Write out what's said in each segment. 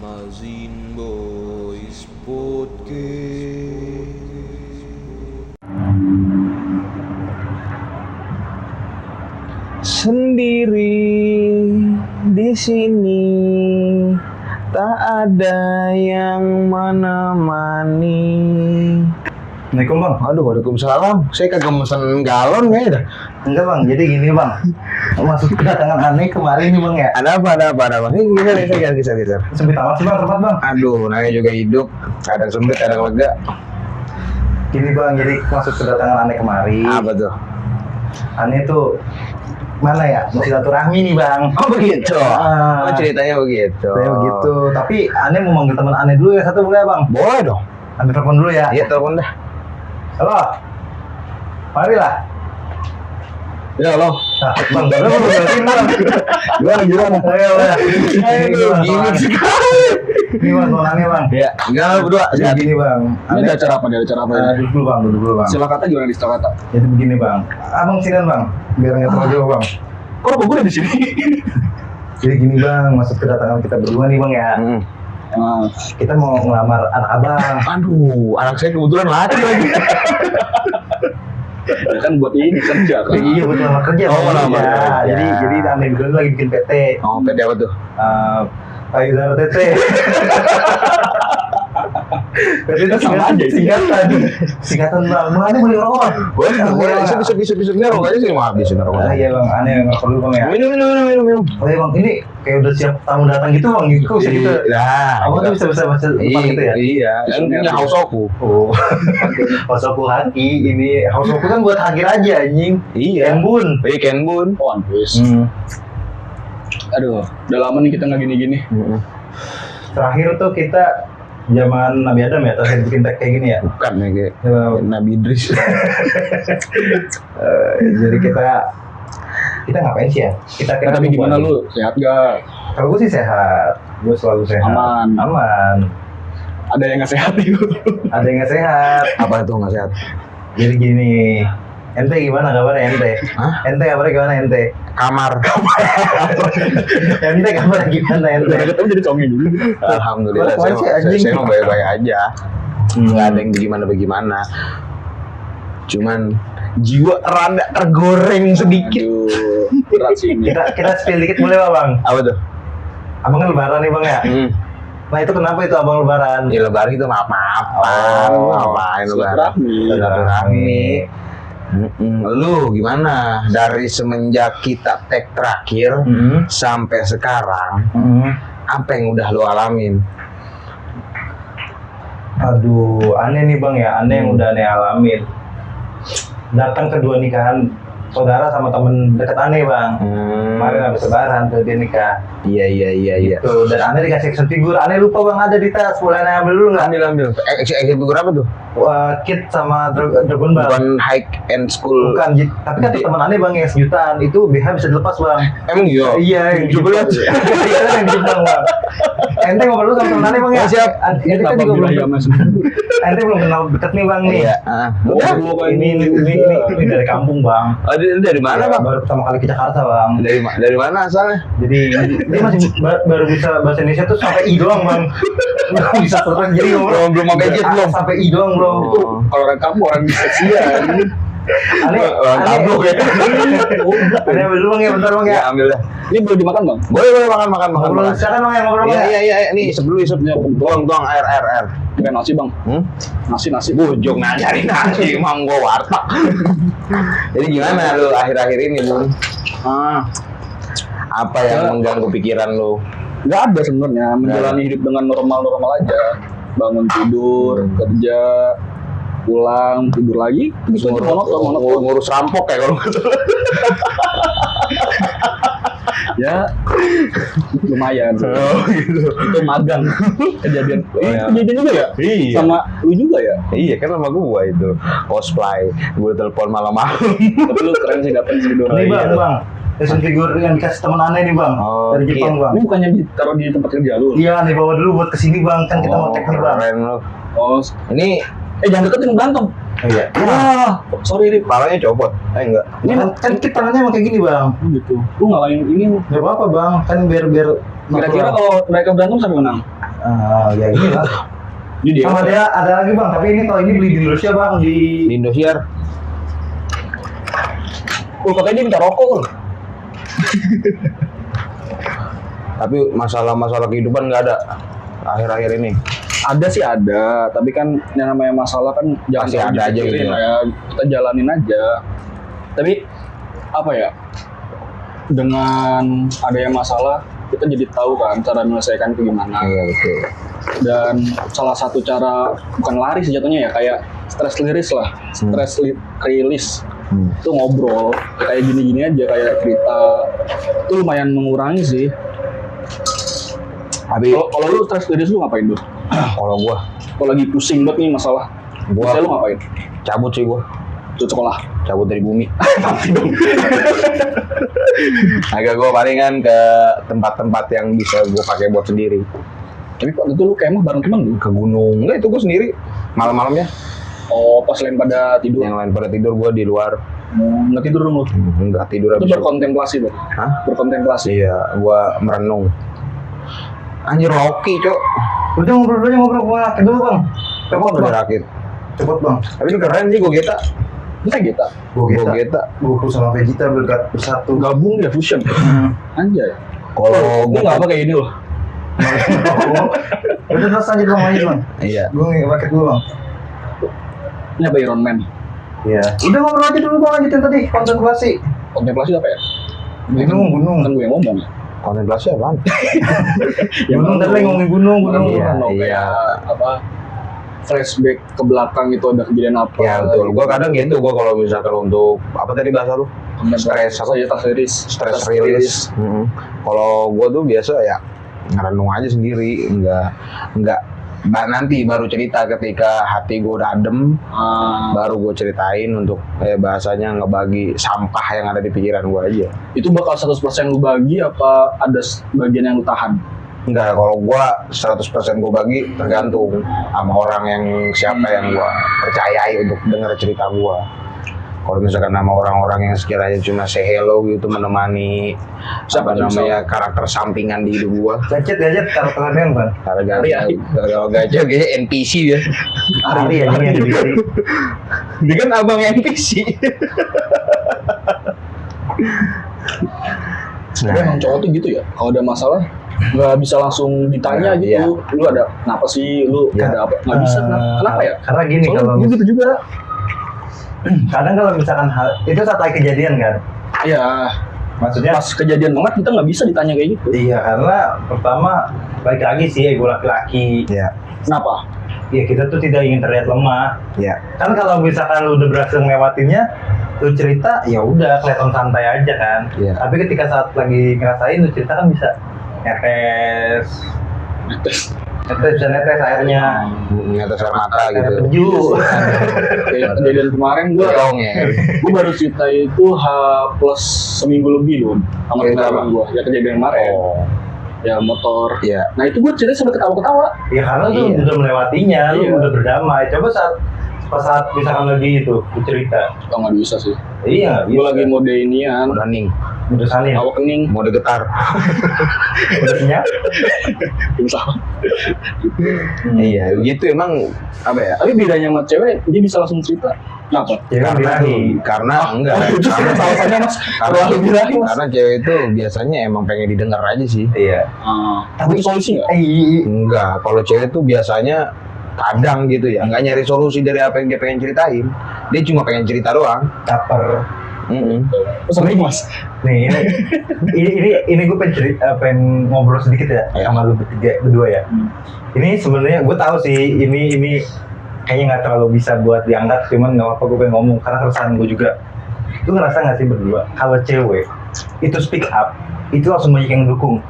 Mazin Boys Podcast. Sendiri di sini, tak ada yang menemani. Assalamualaikum bang. Aduh, waalaikumsalam. Saya kagak mesen galon ya dah. Enggak bang, jadi gini bang. Maksud kedatangan aneh kemarin nih bang ya. Ada apa? Ini geser. Sempit amat sih bang tempat bang. Aduh, namanya juga hidup. Kadang sempit, kadang lega. Gini bang, jadi maksud kedatangan aneh kemarin. Apa tuh? Aneh tuh mana ya? Mau silaturahmi nih bang. Oh begitu. Ah. Oh ceritanya begitu. Saya begitu. Tapi aneh mau manggil teman aneh dulu ya satu boleh bang? Boleh dong. Ambil telepon dulu ya. Iya, telepon dah. Halo. Marilah. Ya, halo. Nah, bang, baru bang. Gimana? Ayo, Aduh, gini sekali. Ini bang, teman aneh bang. Ya, enggak berdua. Jadi gini bang. Ini ada acara apa? Duduk dulu bang. Sila kata gimana di sila kata? Jadi begini bang. Abang sini bang. Biar nggak terlalu jauh bang. Kok gue ada di sini? Jadi gini bang, maksud kedatangan kita berdua nih bang ya. Kita mau ngelamar anak abang. Aduh, anak saya kebetulan laki lagi. Ya kan buat ini kerja kan. Iya buat ngelamar kerja. Oh, Bang. ngelamar Ya, kerja. Jadi aneh berdua lagi bikin PT. Oh, PT apa tuh? Payudara TT. PT itu Sama aja sih. singkatan bang. Mana boleh rokok? Boleh. Bisa ngerok aja sih mau habis ngerok. Iya bang, aneh nggak perlu bang ya. Minum. Oh iya bang, ini kayak udah siap tamu datang gitu bang. Gitu bisa gitu. Lah, Abang tuh bisa baca depan gitu ya? Iya, kan punya house aku. Oh, Hausoku haki ini Hausoku kan buat hakir aja anjing. Iya. Kenbun. Kenbun. One Piece. Aduh, udah lama nih kita nggak gini-gini. Terakhir tuh kita zaman Nabi Adam ya, terakhir bikin tag kayak gini ya. Bukan ya kayak Ya, Nabi Idris. jadi kita ngapain sih ya? Kita Nah, tapi gimana lu? Sehat gak? Kalau gue sih sehat, gue selalu sehat. Aman. Ada yang nggak sehat nih? Ada yang nggak sehat. Apa itu nggak sehat? Jadi gini, ente gimana kabarnya ente? Hah? Ente kabarnya gimana ente? Kamar. Ente kabarnya gimana ente? Udah ketemu jadi congi dulu. Alhamdulillah, Kalau sih anjing. saya mau baik-baik aja. Nggak ada yang bagaimana. Cuman jiwa rada tergoreng sedikit. Aduh, berat sih ini. Kita spill dikit boleh pak bang? Apa tuh? Abang kan lebaran nih bang ya? Nah itu kenapa itu abang lebaran? Ya lebaran itu maaf-maafan. Oh, Ngapain lebaran? Silaturahmi. Silaturahmi. Lu gimana dari semenjak kita tag terakhir sampai sekarang, apa yang udah lu alamin? Aduh, aneh nih bang ya, aneh yang udah aneh alamin. Datang ke dua nikahan saudara sama temen deket aneh bang. Kemarin habis lebaran tuh dia nikah. Iya. Tuh, dan aneh dikasih action figure. Aneh lupa bang ada di tas. Boleh aneh ambil dulu nggak? Ambil. Action figure apa tuh? Kit sama Dragon Ball. Bukan high end school. Bukan, tapi kata teman aneh bang yang sejutaan itu BH bisa dilepas bang. Emang iya? Iya, yang di Jepang. Iya, yang di Jepang bang. Ente ngobrol dulu sama teman aneh bang ya? Oh, siap. Ente kan juga belum. ya mas? Ente belum kenal deket nih bang nih. Iya. Udah, ini dari kampung bang. Oh, dari mana Ya, bang? baru pertama kali ke Jakarta bang. Dari mana asalnya? Jadi dia masih baru bisa bahasa Indonesia tuh sampai I doang bang. Belum bisa terus jadi ngomong. Belum sampai J belum. Sampai I doang belum. Oh. Kalau orang kamu orang diseksian. Orang tablo ya. Aneh ambil dulu bang ya, bentar bang ya. Ya ambil dah. Ini boleh dimakan bang? Boleh makan. Ngobrol silakan bang ya, ngobrol bang. Iya. Ini sebelum tuang air. Kayak nasi bang. Nasi. Bujuk nyari nasi, emang gua warteg. Jadi gimana lu akhir-akhir ini, Bun? Apa yang mengganggu pikiran lu? Nggak ada sebenarnya, menjalani hidup dengan normal aja. Bangun tidur, kerja, pulang, tidur lagi, gitu aja, monoton. Ngurus rampok kayak kalau gitu. Ya, lumayan. Oh gitu. Itu magang kejadian. Iya. Kejadian juga ya? Iya. Sama lu juga ya? Iya kan sama gua itu cosplay. Gua telepon malam-malam. Tapi lu keren sih dapet sih Ini bang. Action figure yang dikasih teman aneh nih bang. Oh, Dari Jepang iya. bang. Ini bukannya ditaruh di tempat kerja lu? Iya nih bawa dulu buat kesini bang. Kan kita mau tag nih bang. Keren lu. Oh, Ini jangan deketin berantem. Iya. Sorry Rip. Palanya copot. Enggak. Ini kan kita tangannya emang kayak gini bang. Gitu. Lu ngalahin ini. Gak apa-apa bang, kan biar Kira-kira kalau mereka berantem siapa yang menang? ya ini lah. Ini dia. Sama dia ada lagi bang, tapi ini kalau ini beli di Indonesia bang di Di Indosiar. Katanya dia minta rokok loh. Tapi masalah kehidupan nggak ada akhir-akhir ini. Ada sih ada, tapi kan yang namanya masalah kan jangan Pasti terlalu ada aja dipikirin gitu. lah ya. Kita jalanin aja. Tapi apa ya? Dengan adanya masalah, kita jadi tahu kan cara menyelesaikan itu gimana. Iya betul. Dan salah satu cara bukan lari sih jatuhnya ya, kayak stress release lah, release. Itu ngobrol kayak gini-gini aja, kayak cerita itu lumayan mengurangi sih. Tapi Kalau lu stress release lu ngapain tuh? kalau gua Kalau lagi pusing banget nih masalah, biasanya lu ngapain? cabut sih gua. Tuh sekolah. Cabut dari bumi. Agak gua palingan ke tempat-tempat yang bisa gua pakai buat sendiri. Tapi kok itu lu kemah bareng temen lu? Ke gunung. Enggak, itu gua sendiri. Malam-malamnya. Oh, pas lain pada tidur. Yang lain pada tidur, gua di luar. Nggak tidur dong lu? Enggak tidur Itu habis. berkontemplasi bang? Hah? Berkontemplasi. Iya, gua merenung. Anjir Rocky, Cok. udah ngobrol gua rakit dulu bang. Cepet udah rakit. Cepet bang. Tapi ini keren sih gua Geta. Kita kita Gua Geta. Gua sama Vegeta bersatu. gabung ya fusion. Anjay. Kalau Gua nggak apa kayak ini loh. Udah terus aja bang aja bang. iya. Gua rakit dulu bang. Ini apa Iron Man? Iya. Udah ngobrol aja dulu bang, lanjutin tadi kontemplasi. Kontemplasi apa ya? Gunung. Kan gue yang ngomong. Kontemplasi apaan? Gunung tadi ngomongin gunung. Iya, Kayak iya. apa? Flashback ke belakang itu ada kejadian apa? Ya betul. Gua kadang gitu, gua kalau misalkan untuk apa tadi bahasa lu? Stres apa? Ya, Stress release. Kalau gua tuh biasa ya ngerenung aja sendiri, enggak nanti baru cerita ketika hati gua udah adem, baru gua ceritain untuk bahasanya ngebagi sampah yang ada di pikiran gua aja. Itu bakal 100% lu bagi apa ada bagian yang lu tahan? Enggak, kalau gua 100% gua bagi tergantung sama orang yang siapa yang gua percayai untuk dengar cerita gua. Kalau misalkan nama orang-orang yang sekiranya cuma say hello gitu menemani Siapa namanya karakter sampingan di hidup gua. Gadget karakternya bang. Kalau gajah kayaknya NPC ya. Ari aja yang di Dia kan abang NPC. Tapi emang cowok tuh gitu ya, kalau ada masalah nggak bisa langsung ditanya Nah, gitu. iya. Lu ada kenapa sih? Lu Ya. ada apa? Nggak bisa. Kenapa ya? Karena gini Soalnya kalau gue gitu juga. kadang kalau misalkan hal itu saat lagi kejadian kan, Iya. maksudnya Pas kejadian banget kita nggak bisa ditanya kayak gitu. iya karena pertama balik lagi sih ego laki-laki. Iya, Kenapa? Ya kita tuh tidak ingin terlihat lemah. iya. Kan kalau misalkan lu udah berhasil melewatinya, lu cerita ya udah kelihatan santai aja kan. Iya. Tapi ketika saat lagi ngerasain lu cerita kan bisa netes airnya. Ngetes air mata Air gitu. penju. Kayak kejadian kemarin gue ya. baru cerita itu plus seminggu lebih loh sama Cerita teman gue. Ya kejadian kemarin. Oh, Ya motor. iya. Nah itu gue cerita sampai ketawa-ketawa. Ya karena lu Iya. udah melewatinya, lu Iya. udah berdamai. Coba saat misalkan lagi itu lu cerita. Oh nggak bisa sih. Iya, Gue lagi mode inian. Udah ning, udah salin, Awak kening. mau digetar. udah senyap. Bisa. Iya, gitu emang apa ya? Tapi bedanya sama cewek, dia bisa langsung cerita. Kenapa? Ya kan birahi. Karena enggak. Itu Karena alasannya mas. karena, Terlalu birahi mas. karena cewek itu biasanya emang pengen didengar aja sih. Iya. Tapi itu solusi nggak? Enggak, kalau cewek itu biasanya kadang gitu ya, nggak nyari solusi dari apa yang dia pengen ceritain. Dia cuma pengen cerita doang. Caper. Terus apa lagi, mas? Nih, ini gue pengen ngobrol sedikit ya Ayo. sama lu berdua ya. Ini sebenarnya gue tahu sih ini kayaknya nggak terlalu bisa buat diangkat, cuman nggak apa-apa gue pengen ngomong karena keresahan gue juga. Lu ngerasa nggak sih berdua kalau cewek itu speak up itu langsung banyak yang dukung,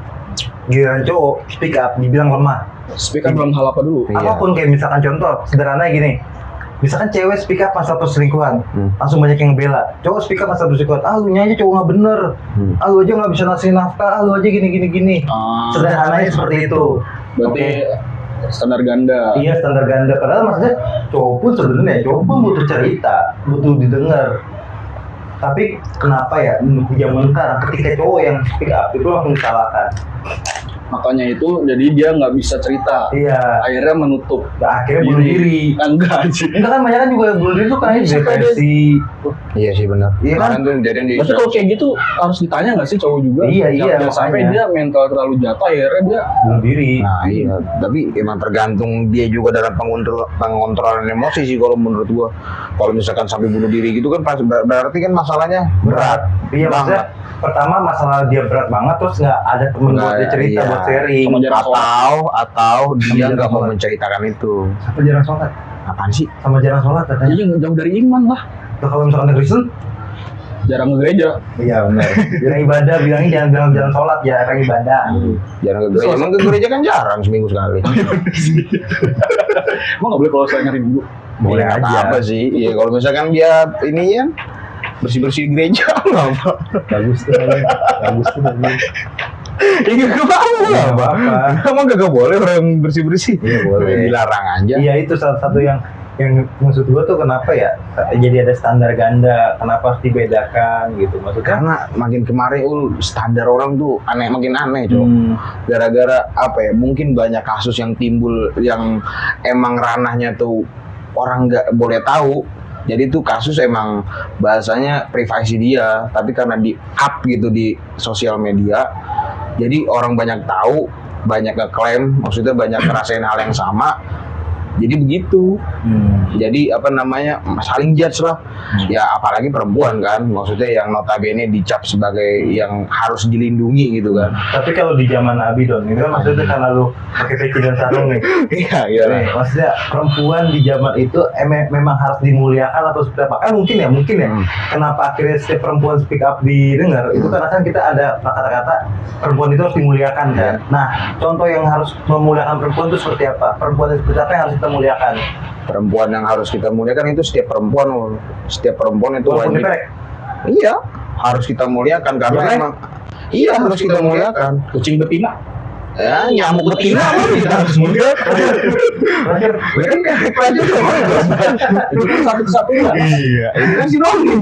giliran cowok speak up dibilang lemah. Speak up dalam hal apa dulu? Iya. Apapun, kayak misalkan contoh sederhana gini, misalkan cewek speak up masalah perselingkuhan, langsung banyak yang bela. Cowok speak up masalah perselingkuhan, lu aja cowok nggak bener, lu aja nggak bisa ngasih nafkah, lu aja gini. Sederhananya seperti itu. Berarti Standar ganda. Iya, standar ganda. Padahal maksudnya cowok pun sebenarnya cowok pun butuh cerita, butuh didengar. Tapi kenapa ya di zaman sekarang ketika cowok yang speak up itu langsung disalahkan. Makanya itu jadi dia nggak bisa cerita. Iya. Akhirnya menutup. Akhirnya bunuh diri. Enggak sih. Enggak kan banyak kan juga bunuh diri tuh karena depresi. Iya sih benar. Iya kan? Kemarin tuh kejadian di Tapi kalau kayak gitu harus ditanya nggak sih cowok juga? Iya, Jangan sampai makanya. dia mental terlalu jatuh akhirnya dia Bunuh diri. Nah iya, tapi emang tergantung dia juga dalam pengontrolan emosi sih kalau menurut gua. Kalau misalkan sampai bunuh diri gitu kan berarti kan masalahnya berat. Iya maksudnya pertama masalah dia berat banget terus nggak ada temen buat dia cerita buat sharing. Sama jarang Atau dia jarang nggak mau sholat. menceritakan itu. Sama jarang sholat. Apaan sih? Sama jarang sholat katanya. Iya jauh dari iman lah. Tuh, kalau misalkan Kristen, Jarang ke gereja. iya benar. Jarang ibadah, bilangnya jangan bilang jarang sholat, jarang ibadah. Jarang ke gereja. Emang ke gereja kan jarang seminggu sekali. Emang nggak boleh kalau saya nyari dulu. Boleh Ya, aja. apa sih? Iya kalau misalkan dia ini ya bersih di gereja nggak apa. Bagus tuh, bagus tuh. Iya gak apa-apa. Iya, nggak apa-apa. Emang gak boleh orang bersih. Iya, boleh. Dilarang aja. Iya itu salah satu yang maksud gua tuh kenapa ya jadi ada standar ganda, kenapa harus dibedakan gitu maksudnya? Karena makin kemarin standar orang tuh makin aneh Cok. Gara-gara apa ya, mungkin banyak kasus yang timbul yang emang ranahnya tuh orang nggak boleh tahu. Jadi tuh kasus emang bahasanya privasi dia, tapi karena di up gitu di sosial media, jadi orang banyak tahu, banyak ngeklaim, maksudnya banyak ngerasain hal yang sama. Jadi begitu. Jadi apa namanya, saling judge lah. Ya apalagi perempuan kan, maksudnya yang notabene dicap sebagai yang harus dilindungi gitu kan. Tapi kalau di zaman Abi Don, itu kan maksudnya karena lu pakai peci dan sarung nih. Iya, iya. Nih, maksudnya perempuan di zaman itu memang harus dimuliakan atau seperti apa? Kan mungkin ya. Kenapa akhirnya setiap perempuan speak up didengar? Itu karena kan kita ada kata-kata perempuan itu harus dimuliakan kan. Nah, contoh yang harus memuliakan perempuan itu seperti apa? Perempuan itu seperti apa yang harus kita muliakan? Perempuan yang harus kita muliakan itu setiap perempuan itu Walaupun wajib. diperek. Iya, harus kita muliakan karena Boleh. emang iya harus kita muliakan. Kucing betina. Ya, nyamuk betina mah kita harus muliakan. Terakhir, Kan kayak aja sama. Itu kan satu-satunya. Iya, itu kan sinonim.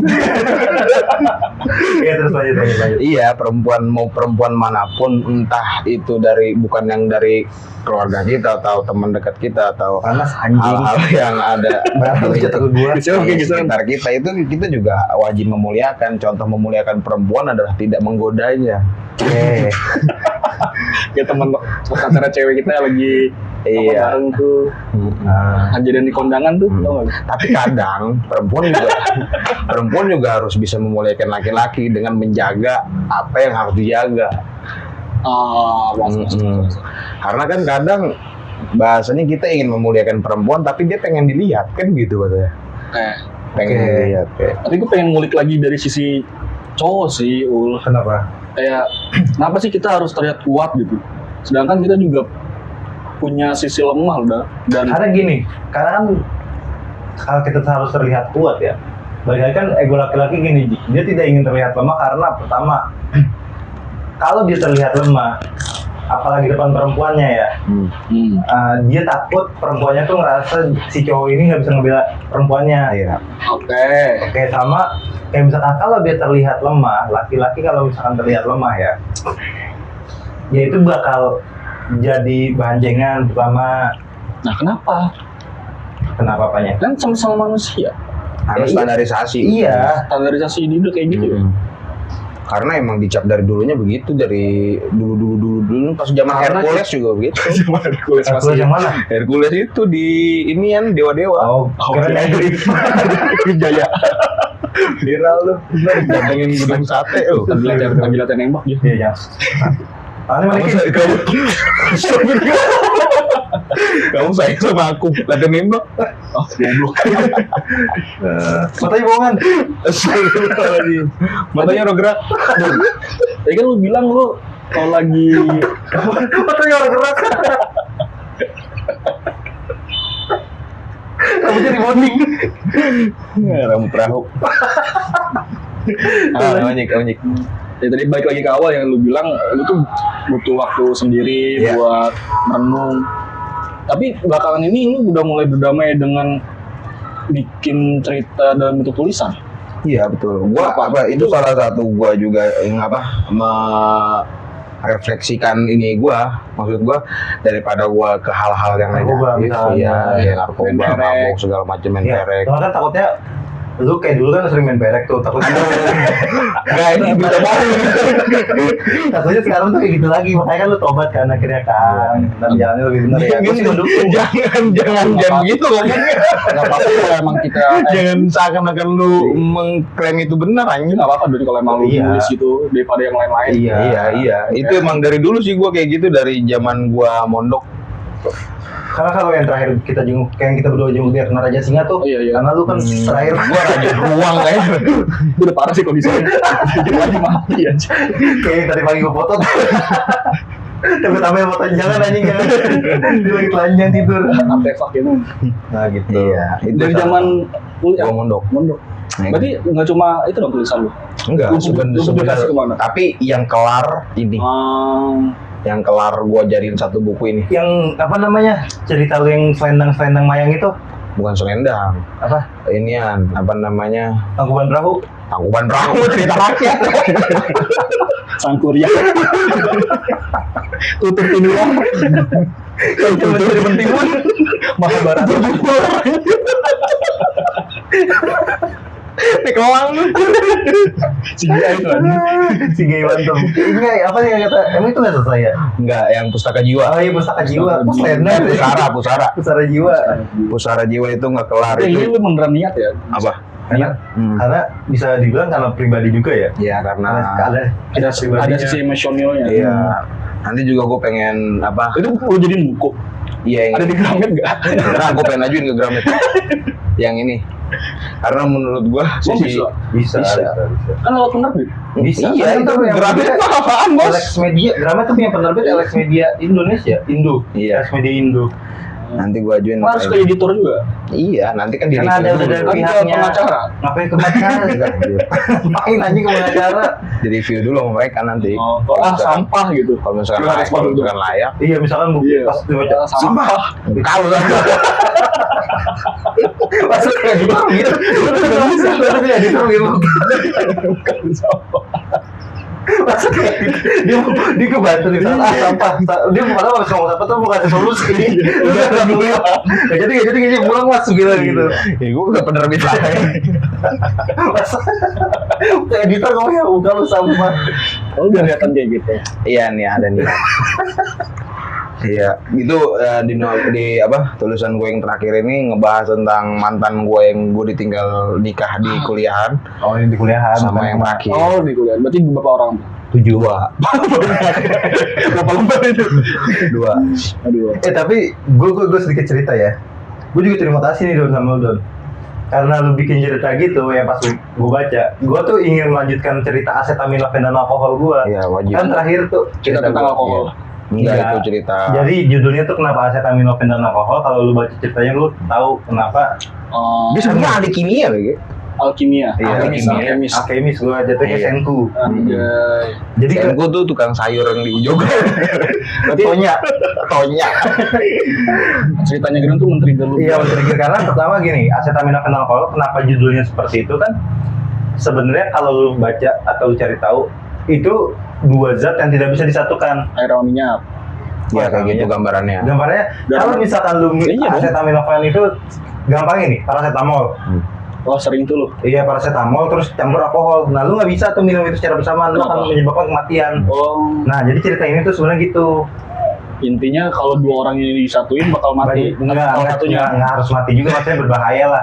ya terus lanjut. Iya, perempuan manapun, entah itu bukan yang dari keluarga kita atau teman dekat kita atau Panas anjing. hal-hal yang ada Baru jatuh ke gua. di sekitar kita itu kita juga wajib memuliakan. Contoh memuliakan perempuan adalah tidak menggodanya. Oke. Ya teman acara cewek kita lagi Iya. bareng tuh. Nah, Kejadian di kondangan tuh, tau gak? Tapi kadang perempuan juga harus bisa memuliakan laki-laki dengan menjaga apa yang harus dijaga. Karena kan kadang bahasanya kita ingin memuliakan perempuan tapi dia pengen dilihat kan gitu katanya. Pengen Oke. dilihat ya. Tapi gue pengen ngulik lagi dari sisi cowok sih, kenapa? Kayak kenapa sih kita harus terlihat kuat gitu? Sedangkan kita juga punya sisi lemah udah. Dan Karena gini, karena kan kalau kita harus terlihat kuat ya. Balik lagi kan ego laki-laki gini, Ji. Dia tidak ingin terlihat lemah karena pertama, kalau dia terlihat lemah, apalagi depan perempuannya ya, dia takut perempuannya tuh ngerasa si cowok ini nggak bisa ngebela perempuannya. Iya. Oke. Sama kayak misalkan kalau dia terlihat lemah, laki-laki kalau misalkan terlihat lemah ya itu bakal jadi bahan cengan pertama. Nah kenapa? Kenapa apanya? Kan sama-sama manusia. Harus standarisasi. Iya. Standarisasi hidup kayak gitu ya. Karena emang dicap dari dulunya begitu, dari dulu pas zaman Karena Hercules juga begitu. Hercules Aku yang mana? Hercules itu di inian dewa-dewa. Oh, keren Idris. Jaya. Viral lu. Datengin gedung sate lu. Lagi latihan nembak gitu. Iya, jangan. Mana Kamu sayang sama aku, latihan nembak. Oh, goblok. matanya bohongan. Matanya udah gerak. Tadi kan lu bilang lu kalau lagi Matanya orang gerak. Kamu jadi bonding. Rambut perahu. Onyek. ya tadi balik lagi ke awal yang lu bilang lu tuh butuh waktu sendiri Iya. buat merenung. Tapi belakangan ini lu udah mulai berdamai dengan bikin cerita dalam bentuk tulisan. Iya betul. Gua itu salah satu gua juga yang refleksikan ini gua, maksud gua daripada gua ke hal-hal yang Narkoba, negatif, misalnya. ya narkoba, Main perek. mabuk segala macam main Iya. perek. Soalnya kan takutnya lu kayak dulu kan sering main perek tuh, takutnya Enggak, ini berita baru. takutnya sekarang tuh kayak gitu lagi, makanya kan lu tobat kan akhirnya kan. Dan jalannya lebih benar ya. Gua sih mendukung. jangan begitu ngomongnya. Nggak apa-apa kalau emang kita Jangan seakan-akan lu mengklaim itu benar anjing. nggak apa-apa dulu kalau emang lu Iya. nulis gitu daripada yang lain-lain. Iya. Itu emang dari dulu sih gua kayak gitu, dari zaman gua mondok. Karena kalau yang terakhir kita jenguk, kayak yang kita berdua jenguk dia kena Raja Singa tuh, Iya. karena lu kan terakhir Gua raja ruang kayaknya. Gue udah parah sih kondisinya. Jadi lagi mati aja. kayak yang tadi pagi gue foto tuh. Tapi tambah foto jangan anjing jangan. Dia lagi telanjang tidur. Sampai fuck gitu. Nah gitu. Iya, itu Dari sama. zaman kuliah. gua mondok. Mondok. Berarti nggak cuma itu dong tulisan lu. Enggak, Lu publikasi kemana? tapi yang kelar ini, yang kelar gua jadiin satu buku ini, Yang apa namanya? Cerita lu yang selendang mayang itu bukan selendang, apa? inian apa namanya, Tangkuban Perahu. tangkuban perahu cerita rakyat. Sangkuria. Tutur tinuan. Tutur Bentimun. Mahabharata. Nih kelang lu. Si dia itu kan. Si Gaiwan tuh. Ini apa sih yang kata? Emang itu nggak selesai ya? Enggak, yang pustaka jiwa. Oh iya Pustaka Jiwa. Selendang. Pusara Pusara Jiwa. itu nggak kelar Ini itu. lu beneran niat ya? Apa? Karena bisa dibilang karena pribadi juga ya. Ya karena Ada sisi emosionalnya. iya. Nanti juga gue pengen apa? Itu lu jadiin buku. Iya, Ada di Gramet nggak? Nah, gue pengen ajuin ke Gramet. Yang ini. Karena menurut gue sisi Bisa. Kan lewat penerbit. Bisa. Iya, itu Gramet mah apaan, Bos? Alex Media, Gramet tuh punya penerbit Alex Media Indonesia, Indo. Iya. Alex Media Indo. Nanti gue ajuin. Harus ke editor juga. Iya, nanti kan Karena ada udah Kan ke pihaknya. pengacara. Ngapain ke pengacara? Ngapain anjing ke pengacara? di review dulu sama mereka nanti. Oh, Kalau misalkan- sampah gitu. Kalau misalkan Gimana layak, respon kalau lu? misalkan layak, Iya, misalkan pas dibaca Sampah. kalau masuk ke editor gitu. Masuk ke editor gitu. Masuk ke editor. Dia kebantu nih sampah. Dia padahal habis ngomong apa tuh mau kasih solusi. Gak jadi pulang masuk gitu. ya gue gak penerbit lain. Masuk ke editor ngomong ya bukan lu sampah. Oh, udah kelihatan kayak gitu. Iya nih ada nih. Iya, itu di apa tulisan gue yang terakhir ini ngebahas tentang mantan gue yang gue ditinggal nikah di kuliahan Oh ini di kuliahan. sama yang terakhir. Oh, di kuliah. Berarti beberapa orang. 7. Berapa lembar itu? 2. Aduh. Tapi gue sedikit cerita ya. Gue juga terima kasih nih Don sama lu Don. Karena lu bikin cerita gitu ya pas gue baca. Gue tuh ingin melanjutkan cerita acetaminophen dan alkohol gue. Iya wajib. Kan terakhir tuh Cerita tentang gua. alkohol. Enggak Iya. itu cerita. Jadi judulnya tuh kenapa acetaminophen dan alkohol. Kalau lu baca ceritanya lu tahu kenapa. Dia sebenarnya ahli kimia lagi. Alkimia. Iya, Alkemis. Alkemis gue jatuhnya Iya. senku. Anjay. Jadi Senku tuh tukang sayur yang di Ujoga. Berarti Tonya. ceritanya Gedung tuh men-trigger lu. iya men-trigger karena pertama gini, acetaminophen dan alkohol kenapa judulnya seperti itu kan? Sebenarnya kalau lu baca atau lu cari tahu itu dua zat yang tidak bisa disatukan. Air sama minyak. Iya kayak gitu gambarannya. Gambarnya kalau misalkan lu Iya, dong. acetaminophen itu gampang ini paracetamol. Wah, sering tuh lu. Iya paracetamol terus campur alkohol. Nah lu nggak bisa tuh minum itu secara bersamaan, lu akan menyebabkan kematian. Oh, Nah jadi cerita ini tuh sebenarnya gitu. intinya kalau dua orang ini disatuin bakal mati. Salah satunya nggak harus mati juga, maksudnya berbahaya lah.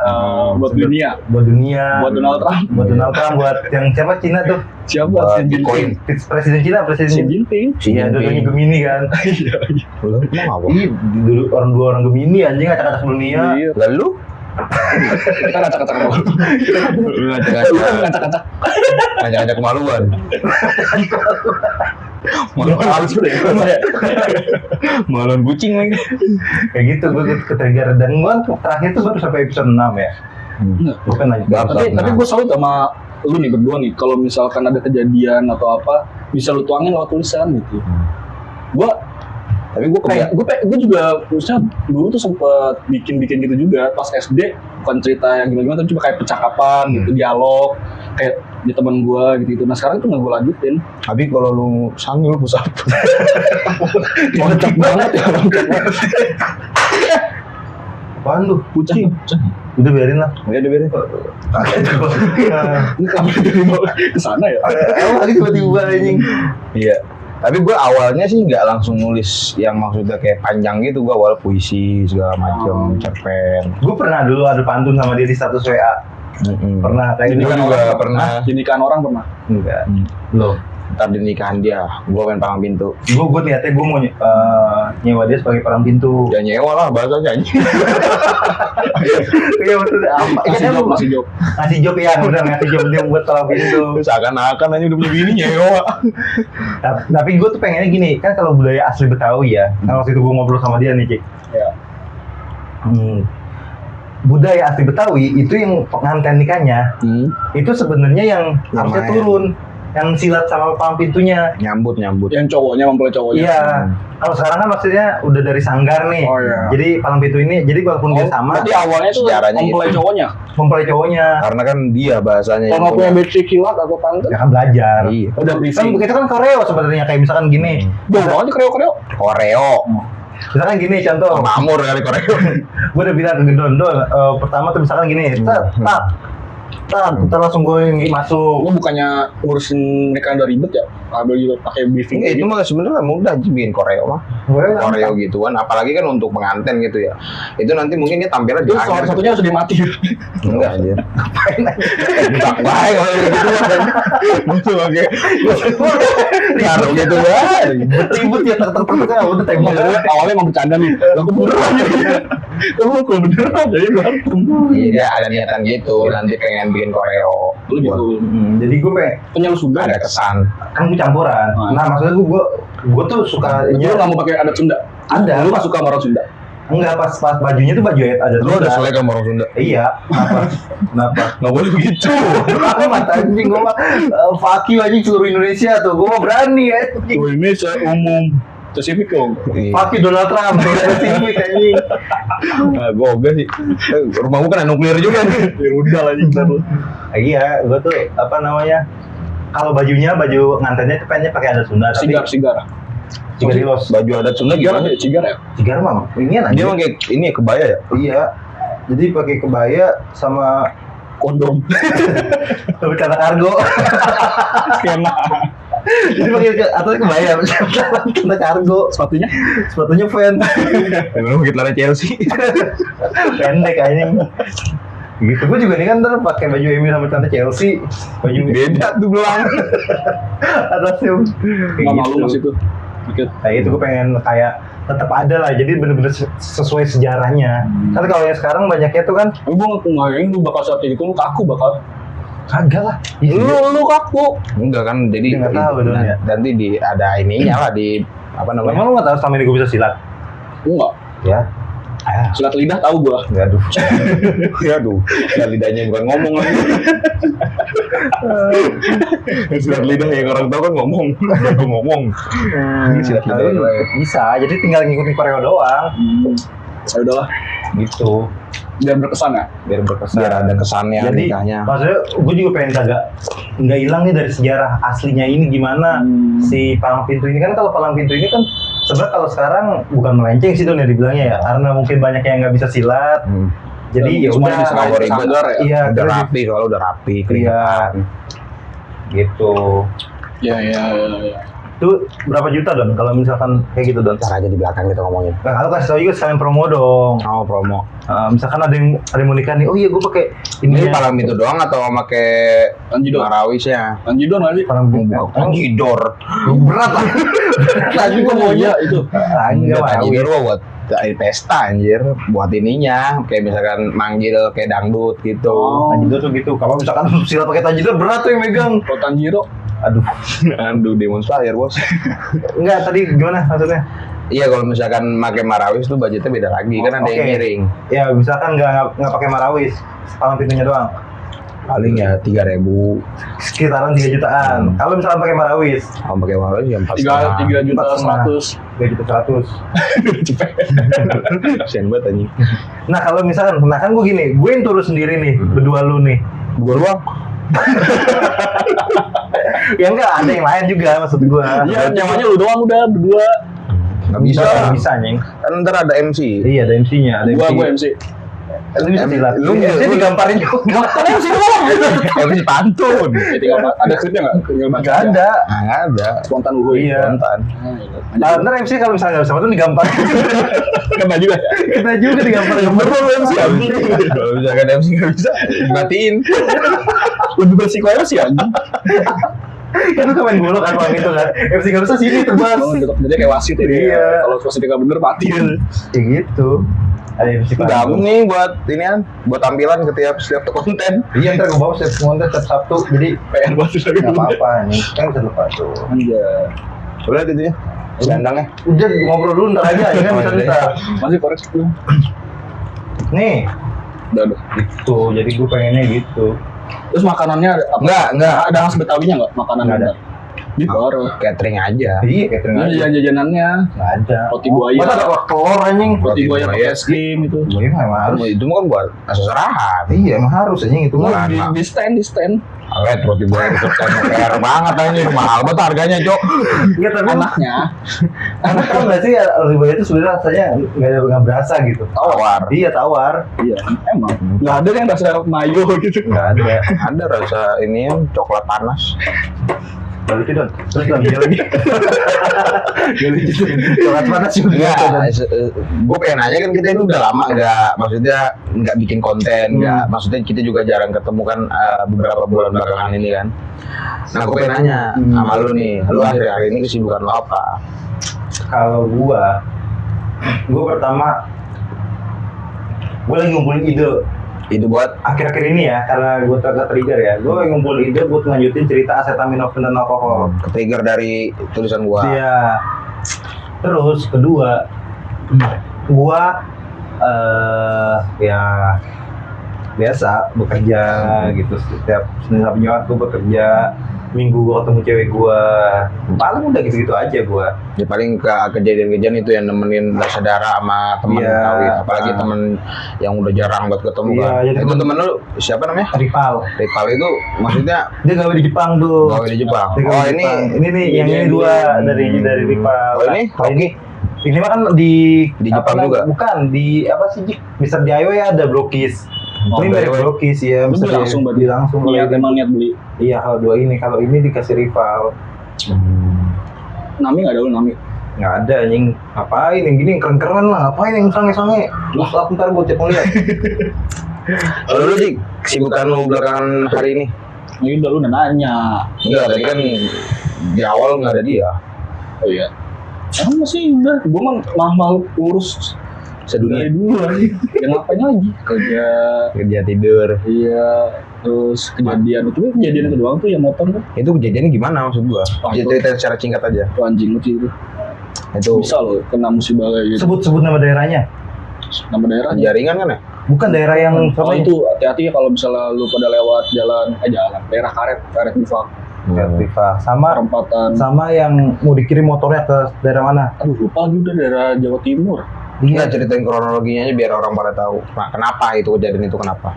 buat dunia. Buat dunia. Buat Donald Trump. Buat Donald Trump, buat yang siapa Cina tuh? Siapa? Buat Xi Bitcoin. Jinping. Presiden Cina, Xi presiden. Jinping. Iya, dua-duanya Gemini kan. Iya. Lu emang apa? Ih, dulu dua orang Gemini anjing acak-acak dunia. Iya. Lalu? Kita ngacak-ngacak dulu. Lu ngajak-ngajak. Ngacak-ngacak. Ngajak-ngajak kemaluan. Maluan halus udah ya. Maluan kucing lagi. Kayak gitu gue ke-trigger dan gue terakhir tuh baru sampai episode 6 ya. Gue kan lanjut. Tapi gue salut sama lu nih berdua nih. Kalau misalkan ada kejadian atau apa, bisa lu tuangin lewat tulisan gitu. Gue Tapi gue Gue juga maksudnya dulu tuh sempet bikin gitu juga pas SD, bukan cerita yang gimana tapi cuma kayak percakapan gitu, dialog kayak di teman gue gitu. Nah sekarang itu nggak gue lanjutin. tapi kalau lu sange lu push up. Kocak banget ya orang. Apaan lu? Kucing. Udah biarin lah. Ya udah biarin. Ini kamu dari bawah ke sana ya? Emang lagi tiba-tiba anjing. Iya. Tapi gue awalnya sih nggak langsung nulis yang maksudnya kayak panjang gitu. Gue awal puisi segala macam, cerpen. Gue pernah dulu ada pantun sama dia di status WA. Pernah kayak Gue gitu. juga pernah. Jadikan orang pernah. Enggak. Loh. Ntar di nikahan dia, gue main palang pintu. Gue niatnya gue mau nyewa dia sebagai palang pintu. Ya nyewa lah bahasanya. Iya maksudnya apa? Masih job. Ngasih job ya, udah ngasih job dia buat palang pintu. Seakan-akan aja udah punya bini nyewa. Tapi gue tuh pengennya gini, kan kalau budaya asli Betawi ya, kan waktu itu gue ngobrol sama dia nih, Cik. Ya. Budaya asli Betawi itu yang pengantin nikahnya, itu sebenarnya yang harusnya Lumayan. turun, yang silat sama palang pintunya. Nyambut. Yang cowoknya mempelai cowoknya. Iya. Kalau sekarang kan maksudnya udah dari sanggar nih. Oh, iya. Jadi palang pintu ini, jadi walaupun dia sama, Berarti awalnya tuh sejarahnya mempelai gitu. cowoknya. mempelai cowoknya. Karena kan dia bahasanya. Kalau nggak punya basic kilat atau pantun, Ya kan belajar. Iya. udah Kan briefing. kita kan koreo sebenarnya kayak misalkan gini. Bawa aja kreo-kreo. Koreo. Misalkan gini contoh. Mamur kali koreo. Gue udah bilang ke Gedondo, pertama tuh misalkan gini, ntar langsung gue masuk. Lu bukannya ngurusin mereka udah ribet ya? Ambil juga pakai briefing. Itu mah sebenarnya mudah aja bikin koreo mah. Koreo gituan, apalagi kan untuk pengantin gitu ya. Itu nanti mungkin dia tampilnya di Itu salah akhir. satunya harus dimati. Enggak anjir. Enggak baik kalau gitu mah. Musuh pakai. Ngaruh gitu ya. Ribut ya tak udah tembak. Awalnya emang bercanda nih. Aku beneran jadi. Kamu kok beneran jadi berantem. Iya, ada niatan gitu. Nanti pengen bikin koreo. Lu gitu. Jadi gue pengen Penyalu Sunda Ada ada. kesan. kan gue campuran. Nah maksudnya gue tuh suka Lu nggak mau pakai adat Sunda? Ada. Lu nggak suka sama orang Sunda? enggak pas bajunya tuh baju ada Lu ada selek sama orang Sunda? Iya, kenapa? Nggak boleh begitu. Aku mata anjing gue mah fuck you anjing seluruh Indonesia tuh, gue mah berani ya. Ini saya umum. Spesifik dong. Fuck you Donald Trump, spesifik anjing. Nah, gue enggak sih. Rumah gue kan ada nuklir juga nih. Ya udah lah ntar lu. Iya, gue tuh apa namanya? Kalau bajunya baju ngantennya tuh pengennya pakai adat Sunda, tapi Cigar. Cigarillos. Baju adat Sunda gimana? Cigar ya? Cigar mah, ini Dia aja. emang kayak ini ya kebaya ya? Iya. Jadi pakai kebaya sama Kondom. celana kargo. Skena. Jadi pakai atau kebaya celana kargo. Sepatunya? Sepatunya Vans. Emang kita lari Chelsea. Pendek anjing. Gitu, gue juga nih kan ntar pakai baju MU sama celana Chelsea, baju Beda tuh belang. atasnya kayak Nggak malu gitu. mas itu. Dikit. Nah itu gue pengen kayak tetap ada lah, jadi bener-bener sesuai sejarahnya. Kan kalau yang sekarang banyaknya tuh kan Tapi gue nggak lu bakal saat kayak gitu, lu kaku bakal. kagak lah. Lu kaku. Enggak kan, jadi Dia nggak tahu dong ya. nanti di ada ininya lah di apa namanya? Emang lu nggak tahu selama ini gue bisa silat? Lu nggak. Ya. Silat lidah tahu gue. Nggak aduh. Ya aduh, ya lidahnya bukan ngomong lagi. Silat lidah yang orang tahu kan ngomong. Aku ngomong. Ini silat lidah. Tapi bisa, jadi tinggal ngikutin koreo doang. Ya udahlah, Gitu. biar berkesan ya. Biar berkesan. Biar ada kesannya Jadi nikahnya. maksudnya gue juga pengen nggak hilang nih dari sejarah aslinya ini gimana si palang pintu ini. Kan kalau palang pintu ini kan sebenarnya kalau sekarang bukan melenceng sih Don ya dibilangnya ya, karena mungkin banyak yang nggak bisa silat. Jadi ya Semuanya udah bisa Nggak ribet. sanggar ya. iya Udah terus rapi, soalnya udah rapi. Iya. kelihatan. gitu. Ya. Itu berapa juta Don kalau misalkan kayak gitu Don? Ntar aja di belakang kita ngomongin. Nah, kalau kasih tau juga sekalian promo dong. Oh promo. Misalkan ada yang mau nikah nih, oh iya gue pakai Ini ini palang pintu doang atau pakai Tanjidor. marawisnya? Tanjidor nggak sih? palang pintu. Tanjidor. Berat lah. Tadi gue mau iya itu. Enggak Tanjidor mah buat pesta anjir, buat ininya kayak misalkan manggil kayak dangdut gitu. Oh. Tanjidor tuh gitu. Kalau misalkan silat pakai tanjidor berat tuh yang megang. Kalau Tanjiro, Aduh. Aduh, Demon Slayer bos. Enggak, tadi gimana maksudnya? Iya, kalau misalkan pakai marawis tuh budgetnya beda lagi, kan ada yang Oke. miring. Ya, misalkan nggak pakai marawis, palang pintunya doang. Paling ya 3.000. sekitaran 3 jutaan. Kalau misalnya pakai Marawis, Kalau pakai walau ya 4 3 juta 100. 3 juta 100. Kasian banget anjing. Nah kalau misalkan, nah kan gue gini, gue yang turun sendiri nih, berdua lu nih. Gua doang. Ya enggak, ada yang lain juga maksud gue. Iya, nyamannya lu doang udah berdua. Nggak bisa. Nggak bisa nyeng. Kan ntar ada MC. Iya ada MC-nya, ada MC. Gua MC. Lu bisa silat. Lu MC digamparin juga. MC doang. MC pantun. Jadi ada skripnya enggak? Enggak ada. Nah, nggak ada. Spontan uhuy. Iya. Spontan. Nah, ntar MC kalau misalnya nggak bisa tuh digamparin. Kena juga. Kita juga digamparin. Betul MC. Kalau misalkan MC nggak bisa, dimatiin. Lebih bersiko sih anjing. Kan lu main bola kan bang itu kan. MC nggak bisa sini terbang. Jadi kayak wasit ya. Iya. Kalau wasit nggak bener matiin. Ya gitu. Ada MC Gabung nih buat inian, buat tampilan setiap konten. Iya ntar gue bawa setiap konten setiap Sabtu. Jadi PR banget lagi. nggak apa-apa nih. Kan bisa lupa tuh. Iya. Coba lihat itu ya. Sandangnya. Udah ngobrol dulu ntar aja ya kan bisa ntar. Masih koreksi belum? Nih. Udah. Gitu. Jadi gue pengennya gitu. Terus makanannya ada apa? Enggak. Ada khas Betawinya enggak? Makanan Nggak ada. Di baru. Catering aja. Iya catering aja. Jajanannya Nggak ada. Roti buaya. Masa ada keluar telur anjing? roti buaya pakai buaya. es krim itu. Buaya mah emang harus. Itu mah kan buat seserahan. Iya emang harus anjing itu mah. Nah, Di stand. Awet roti buaya itu kan PR banget anjing, mahal banget harganya, Cok. Iya tapi Anaknya anak tau nggak sih roti buaya itu sebenarnya rasanya nggak berasa gitu. Tawar. Iya tawar. iya, emang nggak ada yang rasa mayo gitu. Nggak ada. Ada rasa ini yang coklat panas. Gak lucu dong. Terus lagi lagi. Gak lucu tuh. Coklat panas juga. Enggak, gue pengen aja kan kita ini udah lama maksudnya nggak bikin konten, nggak, maksudnya kita juga jarang ketemu kan beberapa bulan belakangan ini kan. Nah, gue pengen nanya sama lu nih, lu akhir-akhir ini kesibukan lu apa? Kalau gua pertama gua lagi ngumpulin ide Itu buat akhir-akhir ini ya, karena gua trigger ya. Gua lagi ngumpulin ide buat lanjutin cerita acetaminophen dan alkohol. trigger dari tulisan gua. Iya. Terus kedua, gua ya biasa bekerja gitu, setiap Senin sampai Jumat gua bekerja, Minggu gua ketemu cewek gua, paling udah gitu-gitu aja gua. Ya paling ke kejadian-kejadian itu yang nemenin saudara sama teman Iya. Betawi, apalagi temen yang udah jarang buat ketemu Iya, kan. jadi Itu temen- temen lu siapa namanya? Rival, Rival itu maksudnya dia gawe di Jepang tuh. gawe di Jepang. Dia gawe Oh di ini Jepang. ini nih yang ini dua dari Rival. Oh ini Rocky. Ini mah kan di Jepang apa, juga? Bukan di apa sih Jik? Mister DIY ada Blokis. Oh, Ini dari DIY. Blokis ya. Lu Mister beli langsung, DIY. berarti? Beli langsung. Niat Kalau emang niat beli. Iya kalau dua ini, kalau ini dikasih Rival. Nami nggak ada lu Nami. Nggak ada anjing. Ngapain yang gini yang keren-keren lah. Ngapain yang sange-sange? Lah ntar gue cek ngeliat. Kalau lu sih kesibukan lu belakangan hari ini? Ini udah lu udah nanya. Enggak, tadi kan di awal nggak ada dia. Oh iya. Emang masih udah. Gua mah makhluk urus Sedunia. dari dulu lagi. Ya ngapain lagi? Kerja. Kerja tidur. Iya. Terus kejadian itu doang tuh yang motor tuh. Itu kejadiannya gimana maksud gua? Wah, Jadi itu- cerita secara singkat aja. Itu anjing lu sih itu. Itu Bisa loh kena musibah kayak gitu. Sebut-sebut nama daerahnya. Nama daerahnya. jaringan kan ya? Bukan daerah yang Oh itu hati-hati ya kalau misalnya lu pada lewat jalan daerah karet Bifak, Rival. Sama perempatan. yang mau dikirim motornya ke daerah mana? Aduh lupa lagi udah daerah Jawa Timur. Enggak, ceritain kronologinya aja biar orang pada tahu. Nah, kenapa itu kejadian itu kenapa?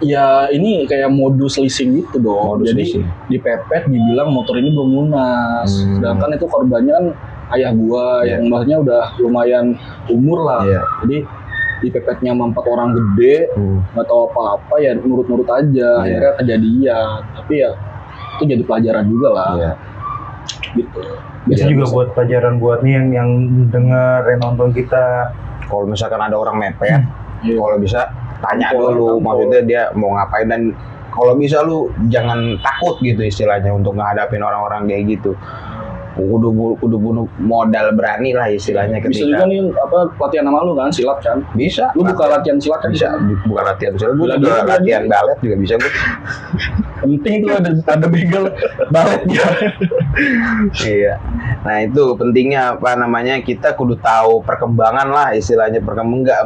Ya ini kayak modus leasing gitu dong. Modus Jadi leasing. dipepet dibilang motor ini belum lunas. Sedangkan itu korbannya kan ayah gua Iya. yang maksudnya udah lumayan umur lah. Iya. Jadi dipepetnya sama 4 orang gede, nggak tahu apa-apa ya nurut-nurut aja. Iya. Akhirnya kejadian. Tapi ya itu jadi pelajaran juga lah. Iya. Gitu. Itu Iya, juga bisa. buat pelajaran buat nih yang denger, yang nonton kita. Kalau misalkan ada orang mepet, Iya. kalau bisa tanya Tampol, dulu, tampol. maksudnya dia mau ngapain, dan kalau bisa lu jangan takut gitu istilahnya untuk ngadapin orang-orang kayak gitu. Kudu modal berani lah istilahnya Bisa juga ketika nih apa latihan sama lu kan silat kan. bisa. Lu buka latihan silat kan bisa bukan latihan misalnya gue Gila, juga gila, latihan gila. balet juga bisa gue. Penting itu ada begal baletnya. Iya. Nah itu pentingnya apa namanya kita kudu tahu perkembangan lah istilahnya, perkembangan enggak